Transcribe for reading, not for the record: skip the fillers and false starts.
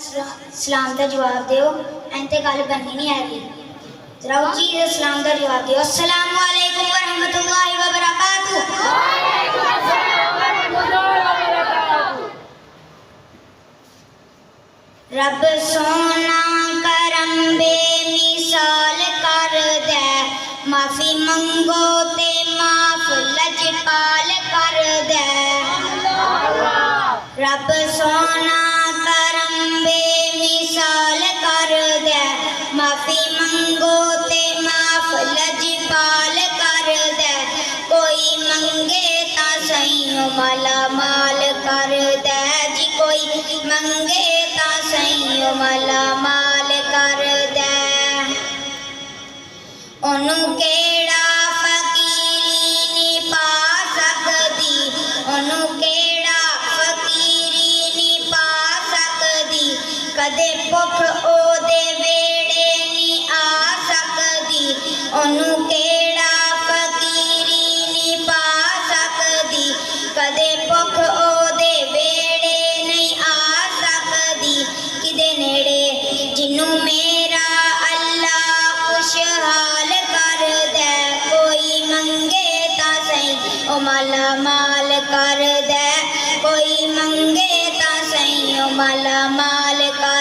सलाम का जवाब दो एंते गल बननी नहीं हैगी जरा उच्ची सलाम का जवाब दो अस्सलाम वालेकुम व रहमतुल्लाहि व बरकातहू। रब सोना करम बेमिसाल कर दे माफी मंगो ते माफ लजपाल कर दे। रब सोना करम बेमिसाल कर दे माफी मंगो ते माफ लजपाल कर दे। कोई मंगे ता सही माला माल कर दे जी कोई मंगे ता सही माला माल कर दे। ओनू केड़ा फकीरी नी पा सकदी ओनू केड़ा फकीरी नी पा सकदी कदे भुख ओदे वेड़े नी आ सकदी। ओनू केड़ा फकीरी नी पा सकदी कदे भुख ओदे वेड़े नहीं आ सकदी। किदे नेड़े जिन्नू मेरा अल्लाह खुशहाल कर दे कोई मंगे ता सही ओ माला माल कर दे कोई मंगे ता सही ओ माला माल कर